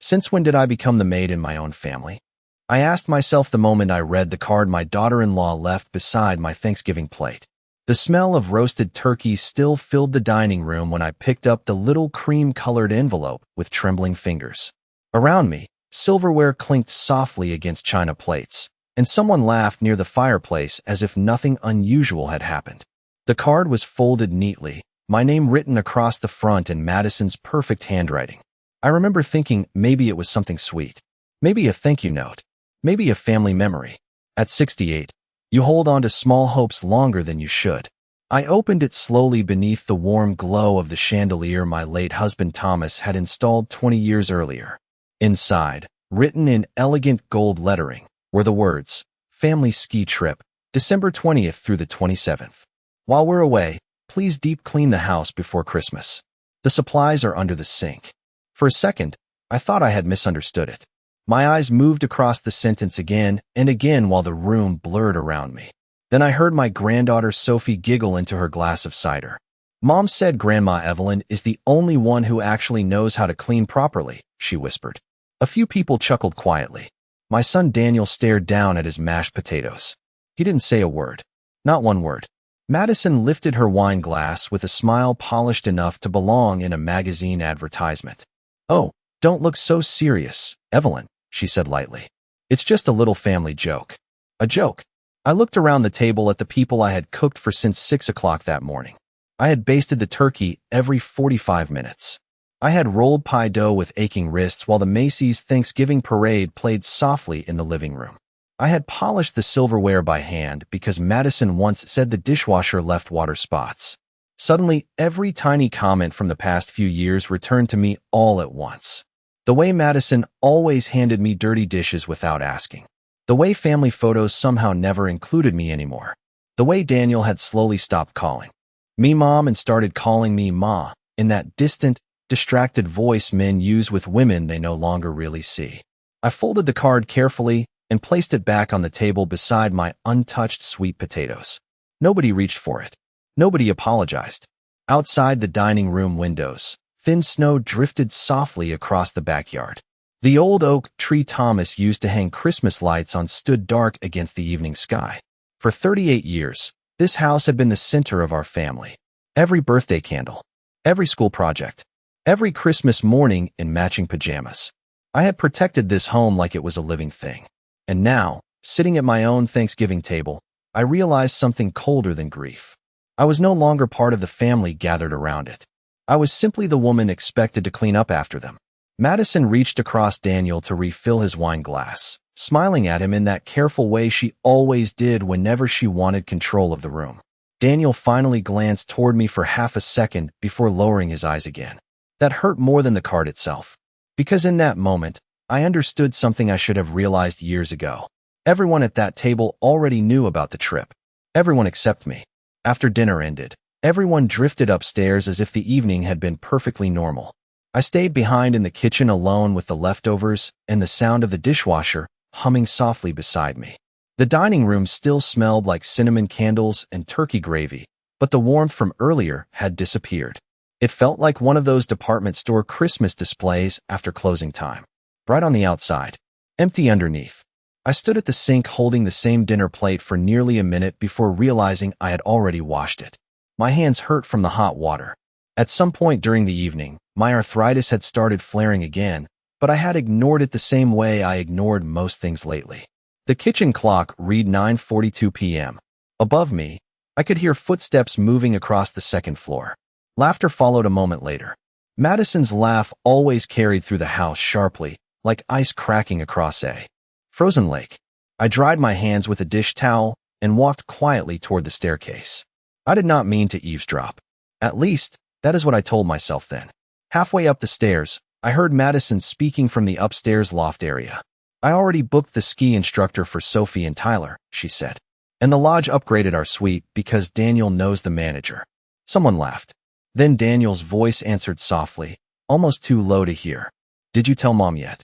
Since when did I become the maid in my own family? I asked myself the moment I read the card my daughter-in-law left beside my Thanksgiving plate. The smell of roasted turkey still filled the dining room when I picked up the little cream-colored envelope with trembling fingers. Around me, silverware clinked softly against china plates, and someone laughed near the fireplace as if nothing unusual had happened. The card was folded neatly, my name written across the front in Madison's perfect handwriting. I remember thinking maybe it was something sweet. Maybe a thank you note. Maybe a family memory. At 68, you hold on to small hopes longer than you should. I opened it slowly beneath the warm glow of the chandelier my late husband Thomas had installed 20 years earlier. Inside, written in elegant gold lettering, were the words, Family Ski Trip, December 20th through the 27th. While we're away, please deep clean the house before Christmas. The supplies are under the sink. For a second, I thought I had misunderstood it. My eyes moved across the sentence again and again while the room blurred around me. Then I heard my granddaughter Sophie giggle into her glass of cider. Mom said Grandma Evelyn is the only one who actually knows how to clean properly, she whispered. A few people chuckled quietly. My son Daniel stared down at his mashed potatoes. He didn't say a word. Not one word. Madison lifted her wine glass with a smile polished enough to belong in a magazine advertisement. Oh, don't look so serious, Evelyn, she said lightly. It's just a little family joke. A joke. I looked around the table at the people I had cooked for since 6 o'clock that morning. I had basted the turkey every 45 minutes. I had rolled pie dough with aching wrists while the Macy's Thanksgiving parade played softly in the living room. I had polished the silverware by hand because Madison once said the dishwasher left water spots. Suddenly, every tiny comment from the past few years returned to me all at once. The way Madison always handed me dirty dishes without asking. The way family photos somehow never included me anymore. The way Daniel had slowly stopped calling me Mom and started calling me Ma, in that distant, distracted voice men use with women they no longer really see. I folded the card carefully and placed it back on the table beside my untouched sweet potatoes. Nobody reached for it. Nobody apologized. Outside the dining room windows, thin snow drifted softly across the backyard. The old oak tree Thomas used to hang Christmas lights on stood dark against the evening sky. For 38 years, this house had been the center of our family. Every birthday candle, every school project, every Christmas morning in matching pajamas. I had protected this home like it was a living thing. And now, sitting at my own Thanksgiving table, I realized something colder than grief. I was no longer part of the family gathered around it. I was simply the woman expected to clean up after them. Madison reached across Daniel to refill his wine glass, smiling at him in that careful way she always did whenever she wanted control of the room. Daniel finally glanced toward me for half a second before lowering his eyes again. That hurt more than the card itself. Because in that moment, I understood something I should have realized years ago. Everyone at that table already knew about the trip. Everyone except me. After dinner ended, everyone drifted upstairs as if the evening had been perfectly normal. I stayed behind in the kitchen alone with the leftovers and the sound of the dishwasher humming softly beside me. The dining room still smelled like cinnamon candles and turkey gravy, but the warmth from earlier had disappeared. It felt like one of those department store Christmas displays after closing time. Bright on the outside, empty underneath. I stood at the sink holding the same dinner plate for nearly a minute before realizing I had already washed it. My hands hurt from the hot water. At some point during the evening, my arthritis had started flaring again, but I had ignored it the same way I ignored most things lately. The kitchen clock read 9:42 p.m. Above me, I could hear footsteps moving across the second floor. Laughter followed a moment later. Madison's laugh always carried through the house sharply, like ice cracking across a frozen lake. I dried my hands with a dish towel and walked quietly toward the staircase. I did not mean to eavesdrop. At least, that is what I told myself then. Halfway up the stairs, I heard Madison speaking from the upstairs loft area. I already booked the ski instructor for Sophie and Tyler, she said. And the lodge upgraded our suite because Daniel knows the manager. Someone laughed. Then Daniel's voice answered softly, almost too low to hear. Did you tell Mom yet?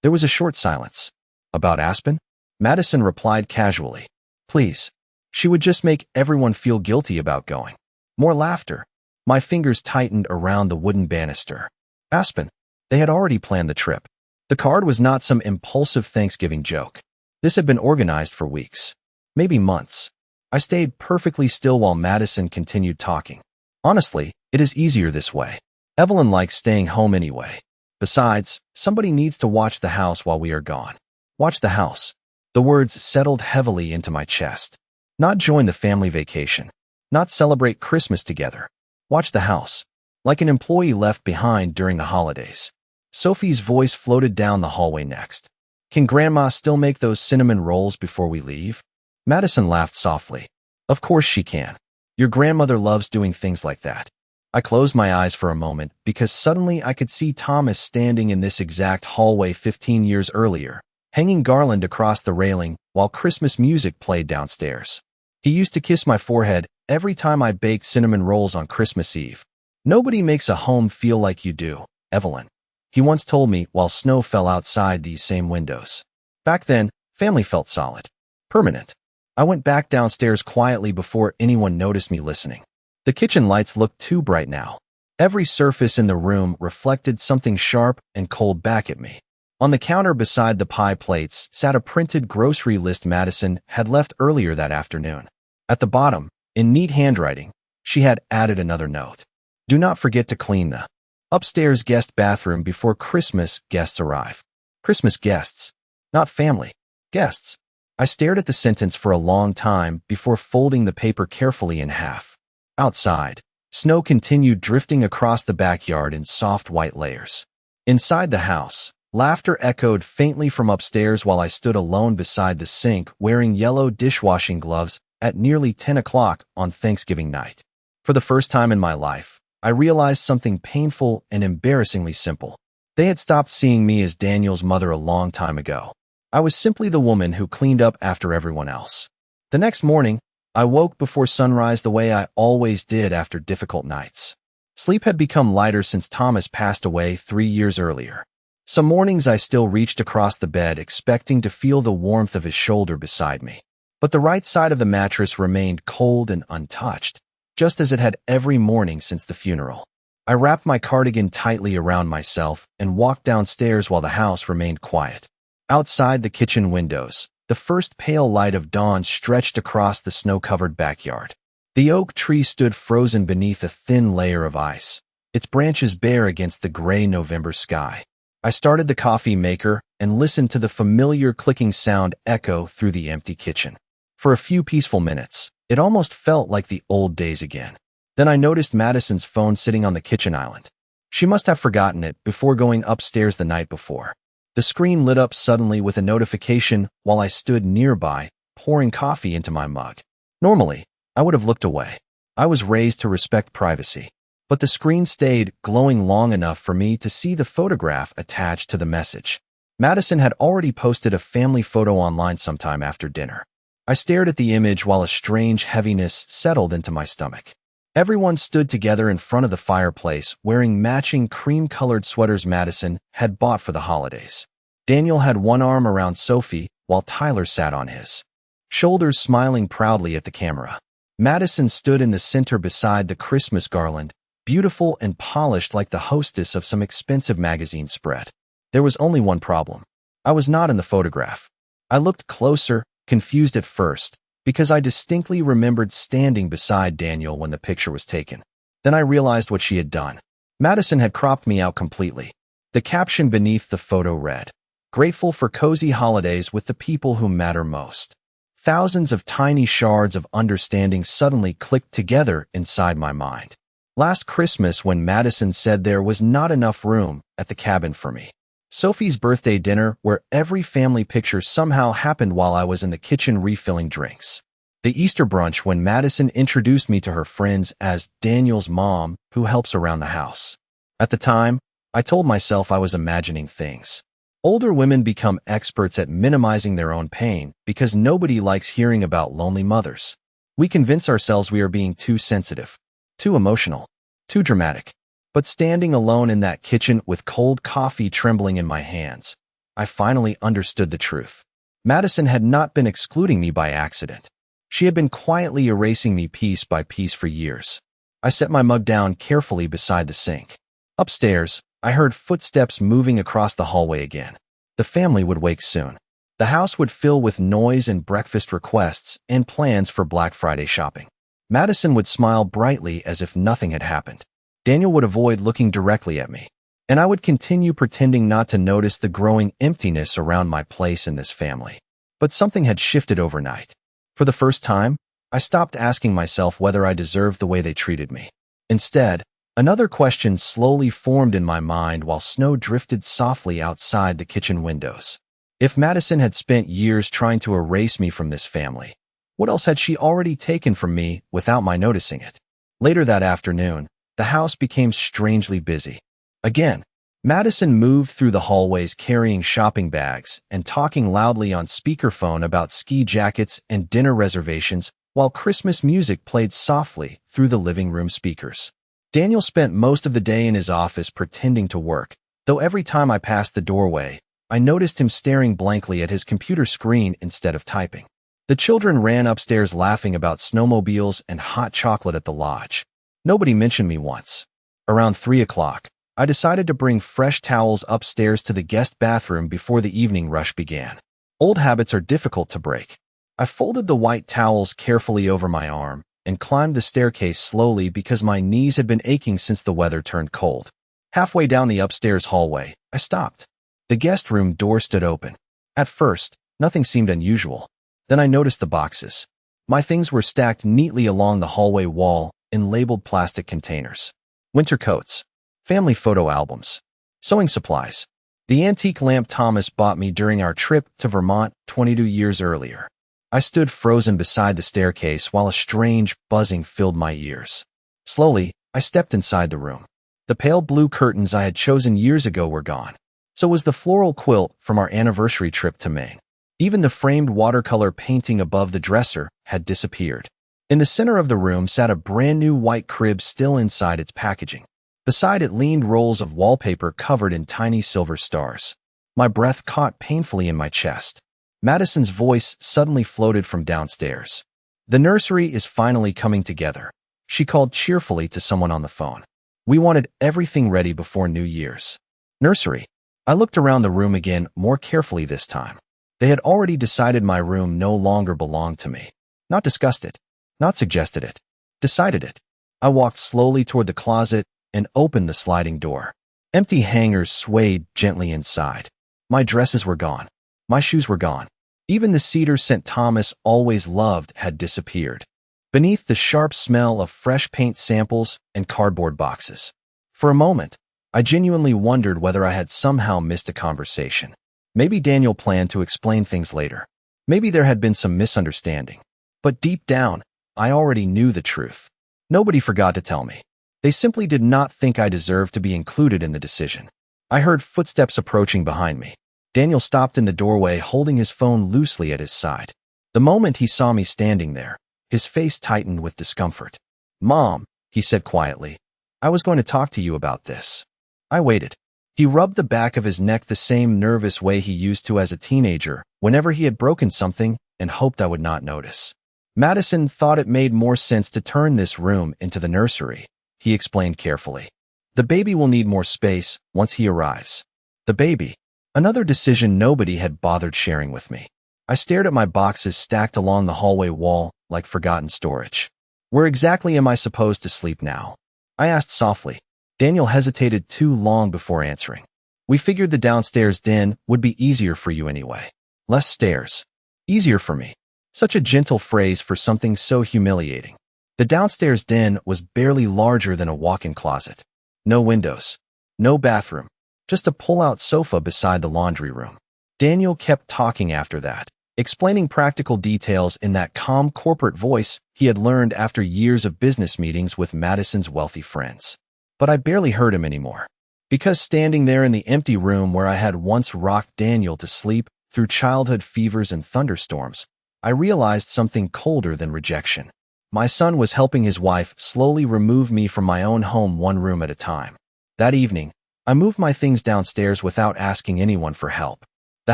There was a short silence. About Aspen? Madison replied casually. Please. She would just make everyone feel guilty about going. More laughter. My fingers tightened around the wooden banister. Aspen. They had already planned the trip. The card was not some impulsive Thanksgiving joke. This had been organized for weeks, maybe months. I stayed perfectly still while Madison continued talking. Honestly, it is easier this way. Evelyn likes staying home anyway. Besides, somebody needs to watch the house while we are gone. Watch the house. The words settled heavily into my chest. Not join the family vacation. Not celebrate Christmas together. Watch the house. Like an employee left behind during the holidays. Sophie's voice floated down the hallway next. Can Grandma still make those cinnamon rolls before we leave? Madison laughed softly. Of course she can. Your grandmother loves doing things like that. I closed my eyes for a moment because suddenly I could see Thomas standing in this exact hallway 15 years earlier, hanging garland across the railing while Christmas music played downstairs. He used to kiss my forehead every time I baked cinnamon rolls on Christmas Eve. Nobody makes a home feel like you do, Evelyn. He once told me while snow fell outside these same windows. Back then, family felt solid. Permanent. I went back downstairs quietly before anyone noticed me listening. The kitchen lights looked too bright now. Every surface in the room reflected something sharp and cold back at me. On the counter beside the pie plates sat a printed grocery list Madison had left earlier that afternoon. At the bottom, in neat handwriting, she had added another note. Do not forget to clean the upstairs guest bathroom before Christmas guests arrive. Christmas guests, not family. Guests. I stared at the sentence for a long time before folding the paper carefully in half. Outside, snow continued drifting across the backyard in soft white layers. Inside the house, laughter echoed faintly from upstairs while I stood alone beside the sink wearing yellow dishwashing gloves at nearly 10 o'clock on Thanksgiving night. For the first time in my life, I realized something painful and embarrassingly simple. They had stopped seeing me as Daniel's mother a long time ago. I was simply the woman who cleaned up after everyone else. The next morning, I woke before sunrise the way I always did after difficult nights. Sleep had become lighter since Thomas passed away 3 years earlier. Some mornings I still reached across the bed expecting to feel the warmth of his shoulder beside me. But the right side of the mattress remained cold and untouched, just as it had every morning since the funeral. I wrapped my cardigan tightly around myself and walked downstairs while the house remained quiet. Outside the kitchen windows, the first pale light of dawn stretched across the snow-covered backyard. The oak tree stood frozen beneath a thin layer of ice, its branches bare against the gray November sky. I started the coffee maker and listened to the familiar clicking sound echo through the empty kitchen. For a few peaceful minutes, it almost felt like the old days again. Then I noticed Madison's phone sitting on the kitchen island. She must have forgotten it before going upstairs the night before. The screen lit up suddenly with a notification while I stood nearby, pouring coffee into my mug. Normally, I would have looked away. I was raised to respect privacy. But the screen stayed glowing long enough for me to see the photograph attached to the message. Madison had already posted a family photo online sometime after dinner. I stared at the image while a strange heaviness settled into my stomach. Everyone stood together in front of the fireplace wearing matching cream-colored sweaters Madison had bought for the holidays. Daniel had one arm around Sophie while Tyler sat on his shoulders smiling proudly at the camera. Madison stood in the center beside the Christmas garland, beautiful and polished like the hostess of some expensive magazine spread. There was only one problem. I was not in the photograph. I looked closer, confused at first, because I distinctly remembered standing beside Daniel when the picture was taken. Then I realized what she had done. Madison had cropped me out completely. The caption beneath the photo read, "Grateful for cozy holidays with the people who matter most." Thousands of tiny shards of understanding suddenly clicked together inside my mind. Last Christmas when Madison said there was not enough room at the cabin for me. Sophie's birthday dinner where every family picture somehow happened while I was in the kitchen refilling drinks. The Easter brunch when Madison introduced me to her friends as Daniel's mom who helps around the house. At the time, I told myself I was imagining things. Older women become experts at minimizing their own pain because nobody likes hearing about lonely mothers. We convince ourselves we are being too sensitive, too emotional, too dramatic. But standing alone in that kitchen with cold coffee trembling in my hands, I finally understood the truth. Madison had not been excluding me by accident. She had been quietly erasing me piece by piece for years. I set my mug down carefully beside the sink. Upstairs, I heard footsteps moving across the hallway again. The family would wake soon. The house would fill with noise and breakfast requests and plans for Black Friday shopping. Madison would smile brightly as if nothing had happened. Daniel would avoid looking directly at me, and I would continue pretending not to notice the growing emptiness around my place in this family. But something had shifted overnight. For the first time, I stopped asking myself whether I deserved the way they treated me. Instead, another question slowly formed in my mind while snow drifted softly outside the kitchen windows. If Madison had spent years trying to erase me from this family, what else had she already taken from me without my noticing it? Later that afternoon, the house became strangely busy. Again, Madison moved through the hallways carrying shopping bags and talking loudly on speakerphone about ski jackets and dinner reservations while Christmas music played softly through the living room speakers. Daniel spent most of the day in his office pretending to work, though every time I passed the doorway, I noticed him staring blankly at his computer screen instead of typing. The children ran upstairs laughing about snowmobiles and hot chocolate at the lodge. Nobody mentioned me once. Around 3 o'clock, I decided to bring fresh towels upstairs to the guest bathroom before the evening rush began. Old habits are difficult to break. I folded the white towels carefully over my arm and climbed the staircase slowly because my knees had been aching since the weather turned cold. Halfway down the upstairs hallway, I stopped. The guest room door stood open. At first, nothing seemed unusual. Then I noticed the boxes. My things were stacked neatly along the hallway wall in labeled plastic containers. Winter coats, family photo albums, sewing supplies, the antique lamp Thomas bought me during our trip to Vermont 22 years earlier. I stood frozen beside the staircase while a strange buzzing filled my ears. Slowly, I stepped inside the room. The pale blue curtains I had chosen years ago were gone. So was the floral quilt from our anniversary trip to Maine. Even the framed watercolor painting above the dresser had disappeared. In the center of the room sat a brand new white crib still inside its packaging. Beside it leaned rolls of wallpaper covered in tiny silver stars. My breath caught painfully in my chest. Madison's voice suddenly floated from downstairs. "The nursery is finally coming together," she called cheerfully to someone on the phone. "We wanted everything ready before New Year's." Nursery. I looked around the room again, more carefully this time. They had already decided my room no longer belonged to me. Not discussed it. Not suggested it. Decided it. I walked slowly toward the closet and opened the sliding door. Empty hangers swayed gently inside. My dresses were gone. My shoes were gone. Even the cedar scent Thomas always loved had disappeared. Beneath the sharp smell of fresh paint samples and cardboard boxes. For a moment, I genuinely wondered whether I had somehow missed a conversation. Maybe Daniel planned to explain things later. Maybe there had been some misunderstanding. But deep down, I already knew the truth. Nobody forgot to tell me. They simply did not think I deserved to be included in the decision. I heard footsteps approaching behind me. Daniel stopped in the doorway, holding his phone loosely at his side. The moment he saw me standing there, his face tightened with discomfort. "Mom," he said quietly, "I was going to talk to you about this." I waited. He rubbed the back of his neck the same nervous way he used to as a teenager whenever he had broken something and hoped I would not notice. "Madison thought it made more sense to turn this room into the nursery," he explained carefully. "The baby will need more space once he arrives." The baby. Another decision nobody had bothered sharing with me. I stared at my boxes stacked along the hallway wall like forgotten storage. "Where exactly am I supposed to sleep now?" I asked softly. Daniel hesitated too long before answering. "We figured the downstairs den would be easier for you anyway. Less stairs. Easier for me." Such a gentle phrase for something so humiliating. The downstairs den was barely larger than a walk-in closet. No windows. No bathroom. Just a pull-out sofa beside the laundry room. Daniel kept talking after that, explaining practical details in that calm corporate voice he had learned after years of business meetings with Madison's wealthy friends. But I barely heard him anymore. Because standing there in the empty room where I had once rocked Daniel to sleep through childhood fevers and thunderstorms, I realized something colder than rejection. My son was helping his wife slowly remove me from my own home one room at a time. That evening, I moved my things downstairs without asking anyone for help. The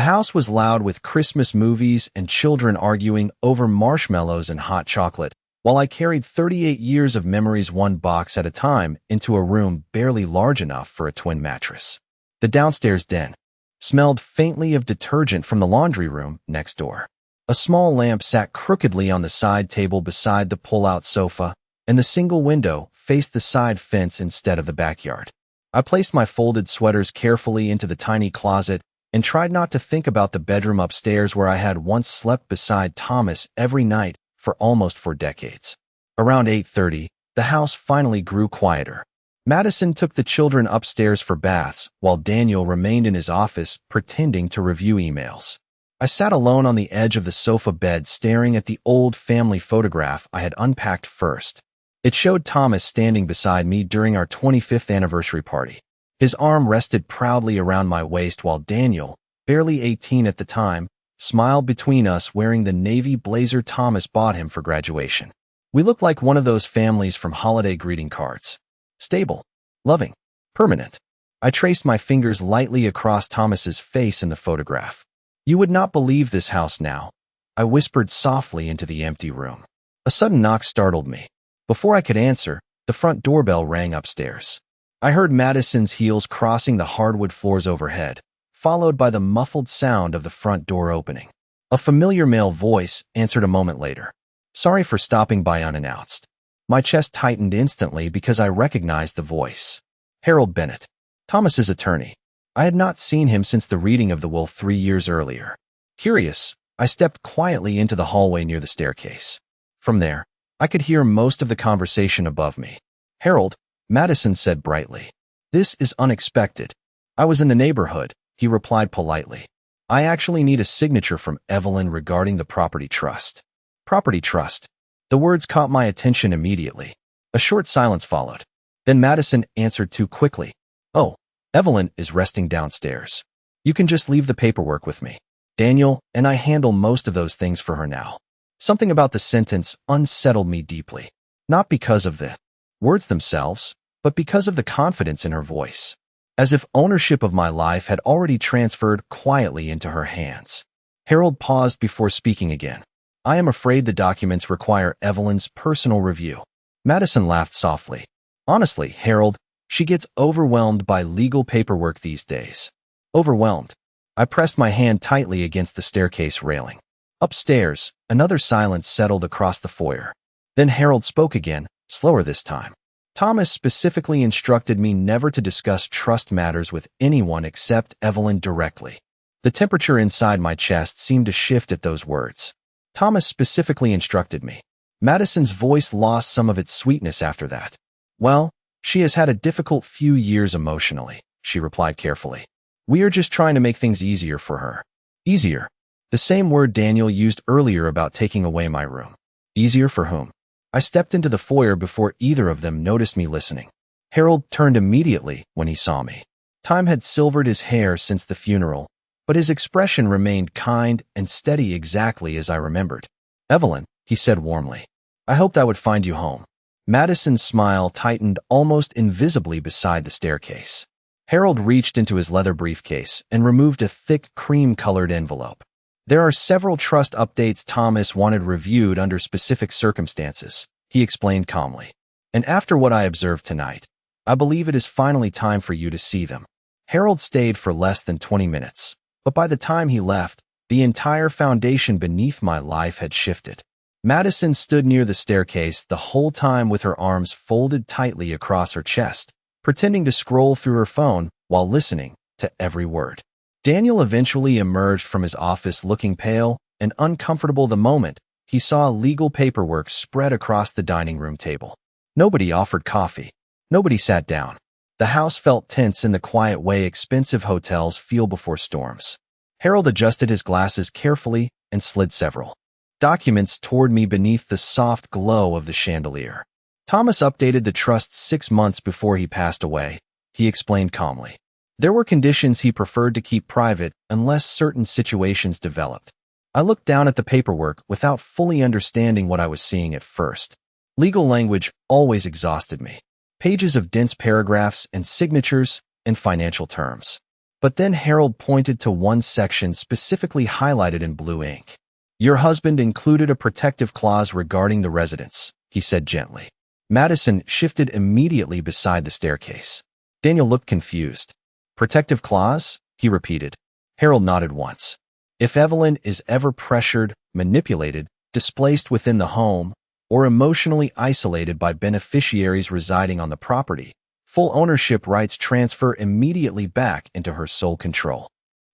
house was loud with Christmas movies and children arguing over marshmallows and hot chocolate, while I carried 38 years of memories one box at a time into a room barely large enough for a twin mattress. The downstairs den. smelled faintly of detergent from the laundry room next door. A small lamp sat crookedly on the side table beside the pull-out sofa, and the single window faced the side fence instead of the backyard. I placed my folded sweaters carefully into the tiny closet and tried not to think about the bedroom upstairs where I had once slept beside Thomas every night for almost 4 decades. Around 8:30, the house finally grew quieter. Madison took the children upstairs for baths, while Daniel remained in his office pretending to review emails. I sat alone on the edge of the sofa bed staring at the old family photograph I had unpacked first. It showed Thomas standing beside me during our 25th anniversary party. His arm rested proudly around my waist while Daniel, barely 18 at the time, smiled between us wearing the navy blazer Thomas bought him for graduation. We looked like one of those families from holiday greeting cards. Stable, loving, permanent. I traced my fingers lightly across Thomas's face in the photograph. You would not believe this house now, I whispered softly into the empty room. A sudden knock startled me. Before I could answer, the front doorbell rang upstairs. I heard Madison's heels crossing the hardwood floors overhead, followed by the muffled sound of the front door opening. A familiar male voice answered a moment later. Sorry for stopping by unannounced. My chest tightened instantly because I recognized the voice. Harold Bennett, Thomas's attorney. I had not seen him since the reading of the will 3 years earlier. Curious, I stepped quietly into the hallway near the staircase. From there, I could hear most of the conversation above me. Harold, Madison said brightly. This is unexpected. I was in the neighborhood, he replied politely. I actually need a signature from Evelyn regarding the property trust. Property trust. The words caught my attention immediately. A short silence followed. Then Madison answered too quickly. Oh, Evelyn is resting downstairs. You can just leave the paperwork with me. Daniel and I handle most of those things for her now. Something about the sentence unsettled me deeply. Not because of the words themselves, but because of the confidence in her voice. As if ownership of my life had already transferred quietly into her hands. Harold paused before speaking again. I am afraid the documents require Evelyn's personal review. Madison laughed softly. Honestly, Harold, she gets overwhelmed by legal paperwork these days. Overwhelmed. I pressed my hand tightly against the staircase railing. Upstairs, another silence settled across the foyer. Then Harold spoke again, slower this time. Thomas specifically instructed me never to discuss trust matters with anyone except Evelyn directly. The temperature inside my chest seemed to shift at those words. Thomas specifically instructed me. Madison's voice lost some of its sweetness after that. Well, she has had a difficult few years emotionally, she replied carefully. We are just trying to make things easier for her. Easier. The same word Daniel used earlier about taking away my room. Easier for whom? I stepped into the foyer before either of them noticed me listening. Harold turned immediately when he saw me. Time had silvered his hair since the funeral, but his expression remained kind and steady exactly as I remembered. Evelyn, he said warmly. I hoped I would find you home. Madison's smile tightened almost invisibly beside the staircase. Harold reached into his leather briefcase and removed a thick cream-colored envelope. There are several trust updates Thomas wanted reviewed under specific circumstances, he explained calmly. And after what I observed tonight, I believe it is finally time for you to see them. Harold stayed for less than 20 minutes, but by the time he left, the entire foundation beneath my life had shifted. Madison stood near the staircase the whole time with her arms folded tightly across her chest, pretending to scroll through her phone while listening to every word. Daniel eventually emerged from his office looking pale and uncomfortable the moment he saw legal paperwork spread across the dining room table. Nobody offered coffee. Nobody sat down. The house felt tense in the quiet way expensive hotels feel before storms. Harold adjusted his glasses carefully and slid several documents toward me beneath the soft glow of the chandelier. Thomas updated the trust 6 months before he passed away, he explained calmly. There were conditions he preferred to keep private unless certain situations developed. I looked down at the paperwork without fully understanding what I was seeing at first. Legal language always exhausted me. Pages of dense paragraphs and signatures and financial terms. But then Harold pointed to one section specifically highlighted in blue ink. Your husband included a protective clause regarding the residence, he said gently. Madison shifted immediately beside the staircase. Daniel looked confused. Protective clause? He repeated. Harold nodded once. If Evelyn is ever pressured, manipulated, displaced within the home, or emotionally isolated by beneficiaries residing on the property, full ownership rights transfer immediately back into her sole control.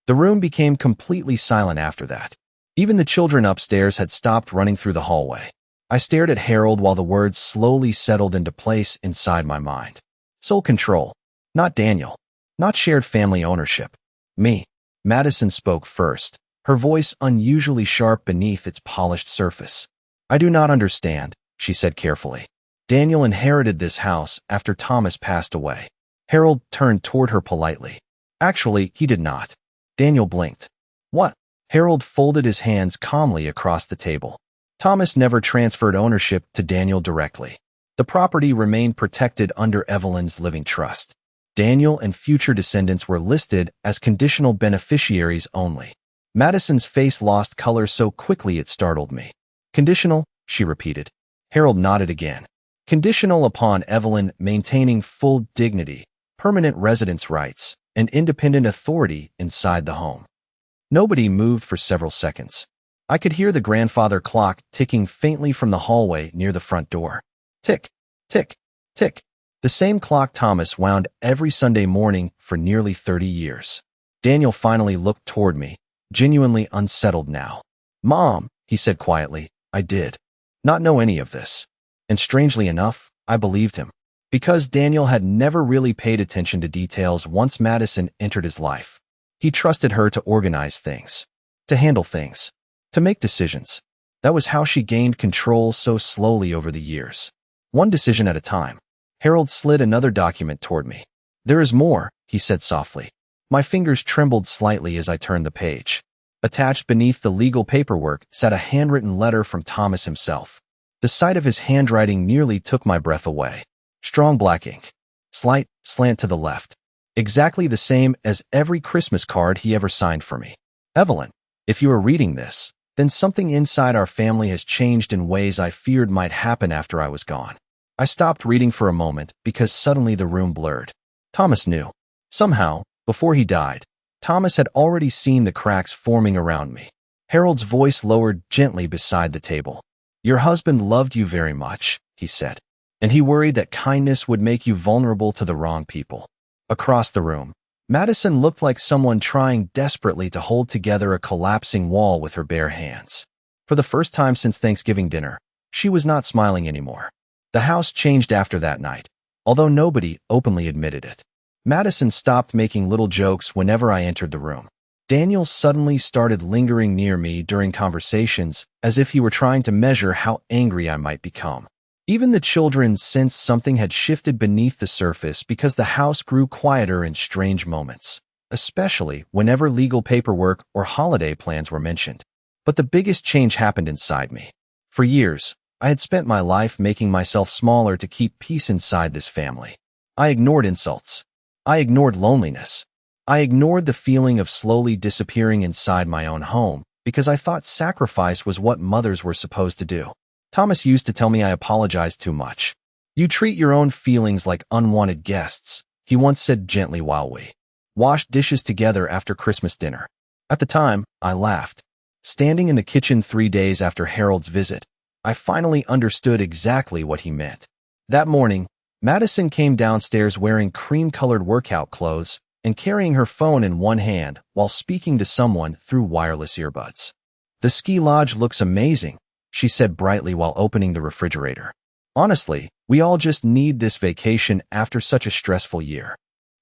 The room became completely silent after that. Even the children upstairs had stopped running through the hallway. I stared at Harold while the words slowly settled into place inside my mind. Sole control. Not Daniel. Not shared family ownership. Me. Madison spoke first, her voice unusually sharp beneath its polished surface. I do not understand, she said carefully. Daniel inherited this house after Thomas passed away. Harold turned toward her politely. Actually, he did not. Daniel blinked. What? Harold folded his hands calmly across the table. Thomas never transferred ownership to Daniel directly. The property remained protected under Evelyn's living trust. Daniel and future descendants were listed as conditional beneficiaries only. Madison's face lost color so quickly it startled me. Conditional, she repeated. Harold nodded again. Conditional upon Evelyn maintaining full dignity, permanent residence rights, and independent authority inside the home. Nobody moved for several seconds. I could hear the grandfather clock ticking faintly from the hallway near the front door. Tick, tick, tick. The same clock Thomas wound every Sunday morning for nearly 30 years. Daniel finally looked toward me, genuinely unsettled now. Mom, he said quietly, I did not know any of this. And strangely enough, I believed him. Because Daniel had never really paid attention to details once Madison entered his life. He trusted her to organize things, to handle things, to make decisions. That was how she gained control so slowly over the years. One decision at a time. Harold slid another document toward me. There is more, he said softly. My fingers trembled slightly as I turned the page. Attached beneath the legal paperwork sat a handwritten letter from Thomas himself. The sight of his handwriting nearly took my breath away. Strong black ink. Slight slant to the left. Exactly the same as every Christmas card he ever signed for me. Evelyn, if you are reading this, then something inside our family has changed in ways I feared might happen after I was gone. I stopped reading for a moment because suddenly the room blurred. Thomas knew. Somehow, before he died, Thomas had already seen the cracks forming around me. Harold's voice lowered gently beside the table. Your husband loved you very much, he said, and he worried that kindness would make you vulnerable to the wrong people. Across the room, Madison looked like someone trying desperately to hold together a collapsing wall with her bare hands. For the first time since Thanksgiving dinner, she was not smiling anymore. The house changed after that night, although nobody openly admitted it. Madison stopped making little jokes whenever I entered the room. Daniel suddenly started lingering near me during conversations as if he were trying to measure how angry I might become. Even the children sensed something had shifted beneath the surface because the house grew quieter in strange moments, especially whenever legal paperwork or holiday plans were mentioned. But the biggest change happened inside me. For years, I had spent my life making myself smaller to keep peace inside this family. I ignored insults. I ignored loneliness. I ignored the feeling of slowly disappearing inside my own home because I thought sacrifice was what mothers were supposed to do. Thomas used to tell me I apologized too much. You treat your own feelings like unwanted guests, he once said gently while we washed dishes together after Christmas dinner. At the time, I laughed. Standing in the kitchen 3 days after Harold's visit, I finally understood exactly what he meant. That morning, Madison came downstairs wearing cream-colored workout clothes and carrying her phone in one hand while speaking to someone through wireless earbuds. The ski lodge looks amazing, she said brightly while opening the refrigerator. Honestly, we all just need this vacation after such a stressful year.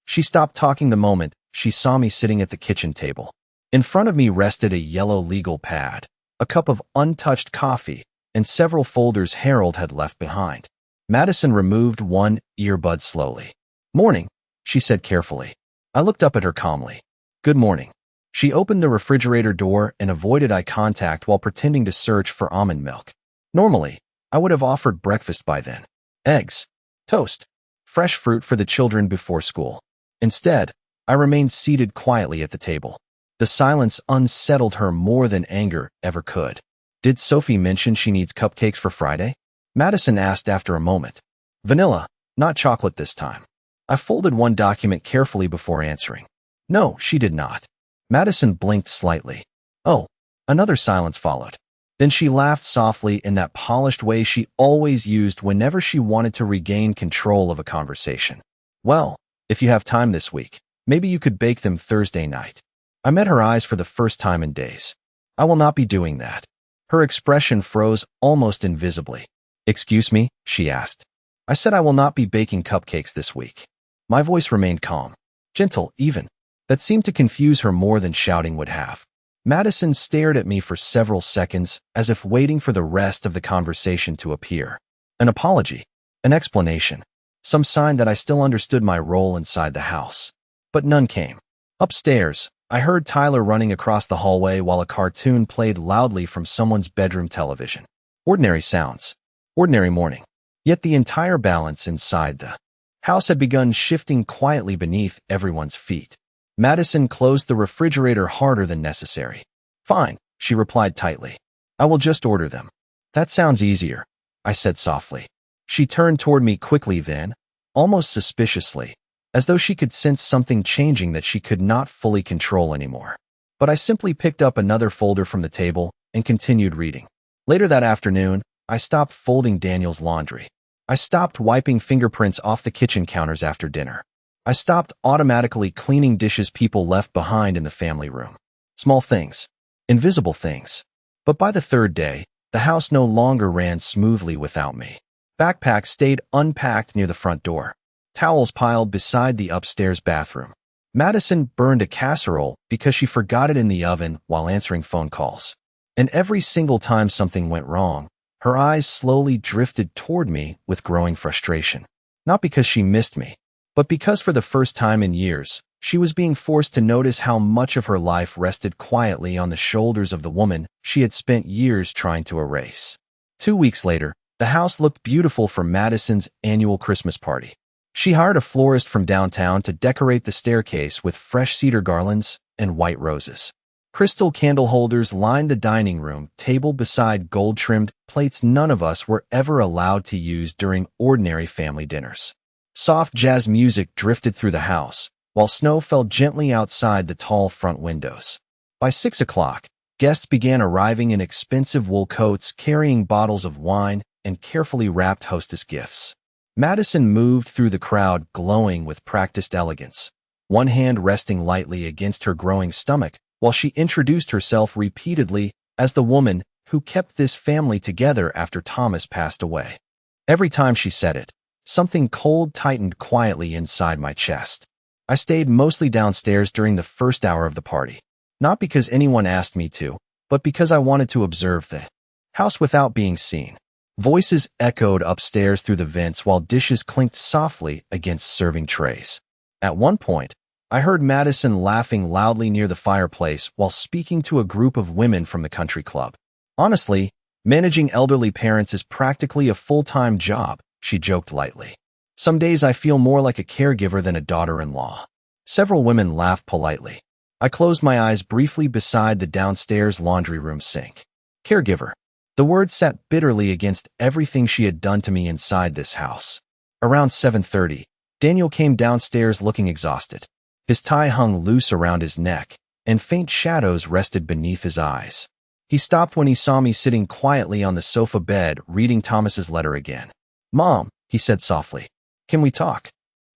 She stopped talking the moment she saw me sitting at the kitchen table. In front of me rested a yellow legal pad, a cup of untouched coffee, and several folders Harold had left behind. Madison removed one earbud slowly. Morning, she said carefully. I looked up at her calmly. Good morning. She opened the refrigerator door and avoided eye contact while pretending to search for almond milk. Normally, I would have offered breakfast by then. Eggs, toast, fresh fruit for the children before school. Instead, I remained seated quietly at the table. The silence unsettled her more than anger ever could. Did Sophie mention she needs cupcakes for Friday? Madison asked after a moment. Vanilla, not chocolate this time. I folded one document carefully before answering. No, she did not. Madison blinked slightly. Oh, another silence followed. Then she laughed softly in that polished way she always used whenever she wanted to regain control of a conversation. Well, if you have time this week, maybe you could bake them Thursday night. I met her eyes for the first time in days. I will not be doing that. Her expression froze almost invisibly. Excuse me, she asked. I said I will not be baking cupcakes this week. My voice remained calm, gentle even. That seemed to confuse her more than shouting would have. Madison stared at me for several seconds, as if waiting for the rest of the conversation to appear. An apology, an explanation, some sign that I still understood my role inside the house. But none came. Upstairs, I heard Tyler running across the hallway while a cartoon played loudly from someone's bedroom television. Ordinary sounds. Ordinary morning. Yet the entire balance inside the house had begun shifting quietly beneath everyone's feet. Madison closed the refrigerator harder than necessary. Fine, she replied tightly. I will just order them. That sounds easier, I said softly. She turned toward me quickly then, almost suspiciously, as though she could sense something changing that she could not fully control anymore. But I simply picked up another folder from the table and continued reading. Later that afternoon, I stopped folding Daniel's laundry. I stopped wiping fingerprints off the kitchen counters after dinner. I stopped automatically cleaning dishes people left behind in the family room. Small things. Invisible things. But by the third day, the house no longer ran smoothly without me. Backpacks stayed unpacked near the front door. Towels piled beside the upstairs bathroom. Madison burned a casserole because she forgot it in the oven while answering phone calls. And every single time something went wrong, her eyes slowly drifted toward me with growing frustration. Not because she missed me, but because for the first time in years, she was being forced to notice how much of her life rested quietly on the shoulders of the woman she had spent years trying to erase. 2 weeks later, the house looked beautiful for Madison's annual Christmas party. She hired a florist from downtown to decorate the staircase with fresh cedar garlands and white roses. Crystal candle holders lined the dining room table beside gold-trimmed plates none of us were ever allowed to use during ordinary family dinners. Soft jazz music drifted through the house, while snow fell gently outside the tall front windows. By 6 o'clock, guests began arriving in expensive wool coats carrying bottles of wine and carefully wrapped hostess gifts. Madison moved through the crowd glowing with practiced elegance, one hand resting lightly against her growing stomach while she introduced herself repeatedly as the woman who kept this family together after Thomas passed away. Every time she said it, something cold tightened quietly inside my chest. I stayed mostly downstairs during the first hour of the party, not because anyone asked me to, but because I wanted to observe the house without being seen. Voices echoed upstairs through the vents while dishes clinked softly against serving trays. At one point, I heard Madison laughing loudly near the fireplace while speaking to a group of women from the country club. Honestly, managing elderly parents is practically a full-time job, she joked lightly. Some days I feel more like a caregiver than a daughter-in-law. Several women laughed politely. I closed my eyes briefly beside the downstairs laundry room sink. Caregiver. The word sat bitterly against everything she had done to me inside this house. Around 7:30, Daniel came downstairs looking exhausted. His tie hung loose around his neck, and faint shadows rested beneath his eyes. He stopped when he saw me sitting quietly on the sofa bed reading Thomas's letter again. Mom, he said softly, can we talk?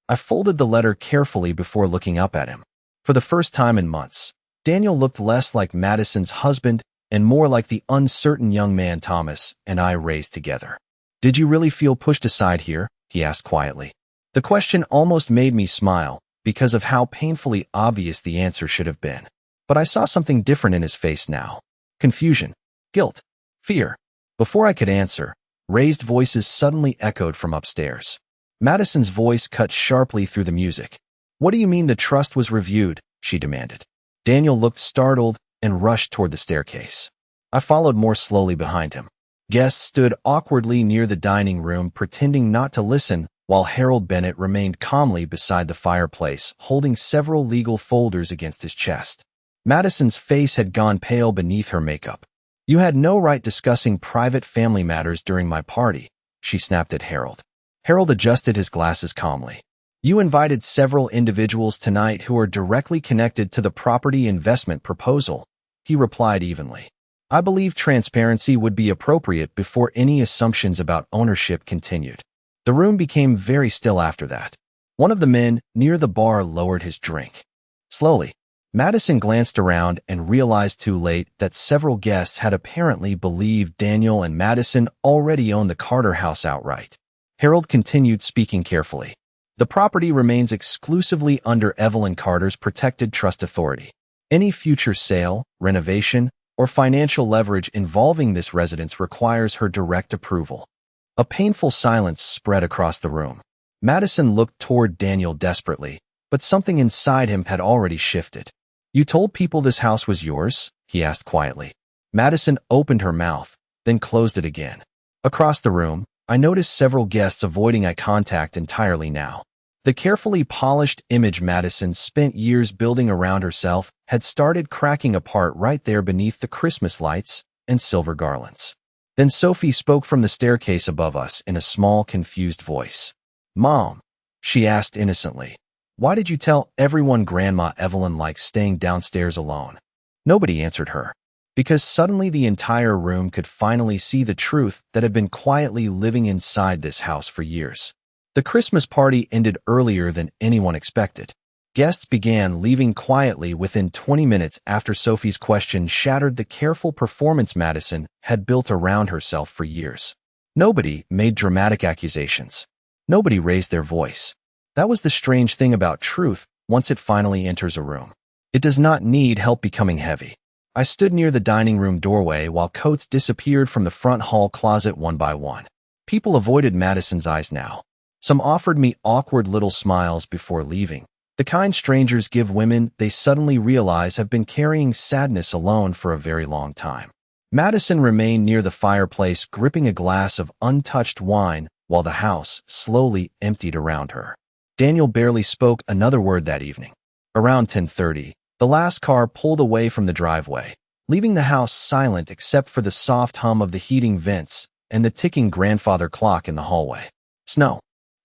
I folded the letter carefully before looking up at him. For the first time in months, Daniel looked less like Madison's husband and more like the uncertain young man Thomas and I raised together. Did you really feel pushed aside here? He asked quietly. The question almost made me smile because of how painfully obvious the answer should have been. But I saw something different in his face now. Confusion, guilt, fear. Before I could answer, raised voices suddenly echoed from upstairs. Madison's voice cut sharply through the music. What do you mean the trust was reviewed? She demanded. Daniel looked startled and rushed toward the staircase. I followed more slowly behind him. Guests stood awkwardly near the dining room, pretending not to listen, while Harold Bennett remained calmly beside the fireplace, holding several legal folders against his chest. Madison's face had gone pale beneath her makeup. You had no right discussing private family matters during my party, she snapped at Harold. Harold adjusted his glasses calmly. You invited several individuals tonight who are directly connected to the property investment proposal, he replied evenly. I believe transparency would be appropriate before any assumptions about ownership continued. The room became very still after that. One of the men near the bar lowered his drink. Slowly, Madison glanced around and realized too late that several guests had apparently believed Daniel and Madison already owned the Carter house outright. Harold continued speaking carefully. The property remains exclusively under Evelyn Carter's protected trust authority. Any future sale, renovation, or financial leverage involving this residence requires her direct approval. A painful silence spread across the room. Madison looked toward Daniel desperately, but something inside him had already shifted. You told people this house was yours? He asked quietly. Madison opened her mouth, then closed it again. Across the room, I noticed several guests avoiding eye contact entirely now. The carefully polished image Madison spent years building around herself had started cracking apart right there beneath the Christmas lights and silver garlands. Then Sophie spoke from the staircase above us in a small, confused voice. Mom, she asked innocently, why did you tell everyone Grandma Evelyn likes staying downstairs alone? Nobody answered her, because suddenly the entire room could finally see the truth that had been quietly living inside this house for years. The Christmas party ended earlier than anyone expected. Guests began leaving quietly within 20 minutes after Sophie's question shattered the careful performance Madison had built around herself for years. Nobody made dramatic accusations. Nobody raised their voice. That was the strange thing about truth once it finally enters a room. It does not need help becoming heavy. I stood near the dining room doorway while coats disappeared from the front hall closet one by one. People avoided Madison's eyes now. Some offered me awkward little smiles before leaving. The kind strangers give women they suddenly realize have been carrying sadness alone for a very long time. Madison remained near the fireplace gripping a glass of untouched wine while the house slowly emptied around her. Daniel barely spoke another word that evening. Around 10:30, the last car pulled away from the driveway, leaving the house silent except for the soft hum of the heating vents and the ticking grandfather clock in the hallway. Snow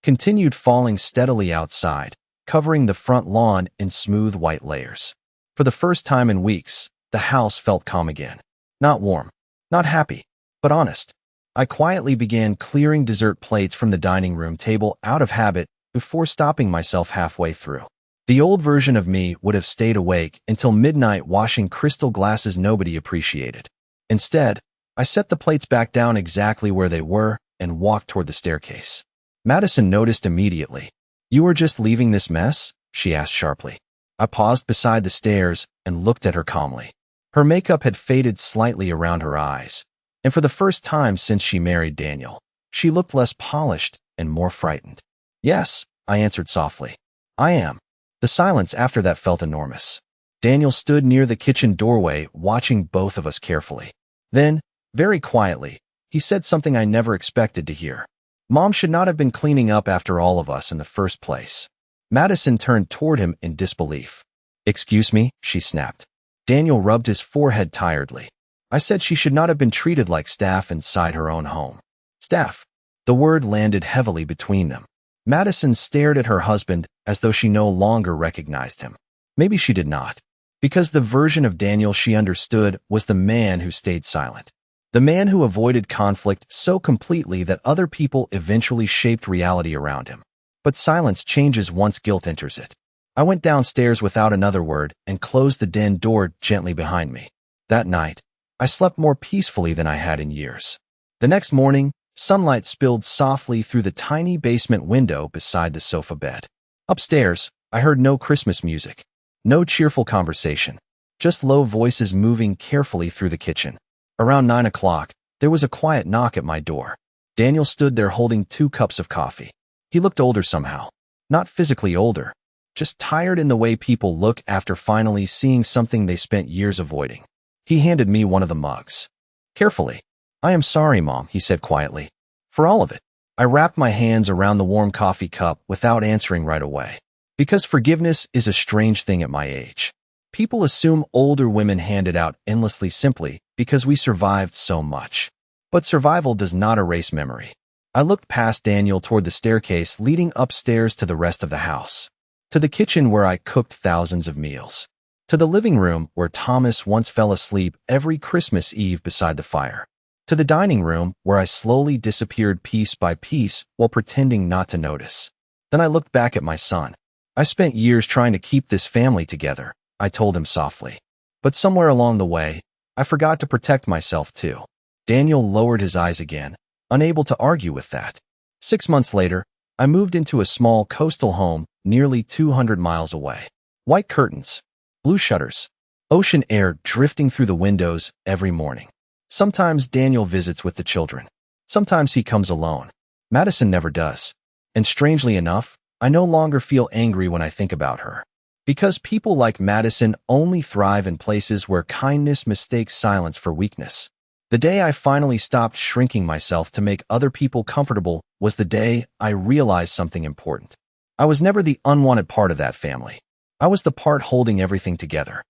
continued falling steadily outside, covering the front lawn in smooth white layers. For the first time in weeks, the house felt calm again. Not warm, not happy, but honest. I quietly began clearing dessert plates from the dining room table out of habit before stopping myself halfway through. The old version of me would have stayed awake until midnight washing crystal glasses nobody appreciated. Instead, I set the plates back down exactly where they were and walked toward the staircase. Madison noticed immediately. You were just leaving this mess? She asked sharply. I paused beside the stairs and looked at her calmly. Her makeup had faded slightly around her eyes, and for the first time since she married Daniel, she looked less polished and more frightened. Yes, I answered softly. I am. The silence after that felt enormous. Daniel stood near the kitchen doorway, watching both of us carefully. Then, very quietly, he said something I never expected to hear. Mom should not have been cleaning up after all of us in the first place. Madison turned toward him in disbelief. Excuse me, she snapped. Daniel rubbed his forehead tiredly. I said she should not have been treated like staff inside her own home. Staff. The word landed heavily between them. Madison stared at her husband as though she no longer recognized him. Maybe she did not, because the version of Daniel she understood was the man who stayed silent. The man who avoided conflict so completely that other people eventually shaped reality around him. But silence changes once guilt enters it. I went downstairs without another word and closed the den door gently behind me. That night, I slept more peacefully than I had in years. The next morning, sunlight spilled softly through the tiny basement window beside the sofa bed. Upstairs, I heard no Christmas music, no cheerful conversation, just low voices moving carefully through the kitchen. Around 9 o'clock, there was a quiet knock at my door. Daniel stood there holding 2 cups of coffee. He looked older somehow. Not physically older, just tired in the way people look after finally seeing something they spent years avoiding. He handed me one of the mugs. Carefully. I am sorry, Mom, he said quietly. For all of it. I wrapped my hands around the warm coffee cup without answering right away. Because forgiveness is a strange thing at my age. People assume older women hand it out endlessly simply because we survived so much. But survival does not erase memory. I looked past Daniel toward the staircase leading upstairs to the rest of the house. To the kitchen where I cooked thousands of meals. To the living room where Thomas once fell asleep every Christmas Eve beside the fire. To the dining room where I slowly disappeared piece by piece while pretending not to notice. Then I looked back at my son. I spent years trying to keep this family together, I told him softly. But somewhere along the way, I forgot to protect myself too. Daniel lowered his eyes again, unable to argue with that. 6 months later, I moved into a small coastal home nearly 200 miles away. White curtains, blue shutters, ocean air drifting through the windows every morning. Sometimes Daniel visits with the children. Sometimes he comes alone. Madison never does. And strangely enough, I no longer feel angry when I think about her. Because people like Madison only thrive in places where kindness mistakes silence for weakness. The day I finally stopped shrinking myself to make other people comfortable was the day I realized something important. I was never the unwanted part of that family. I was the part holding everything together.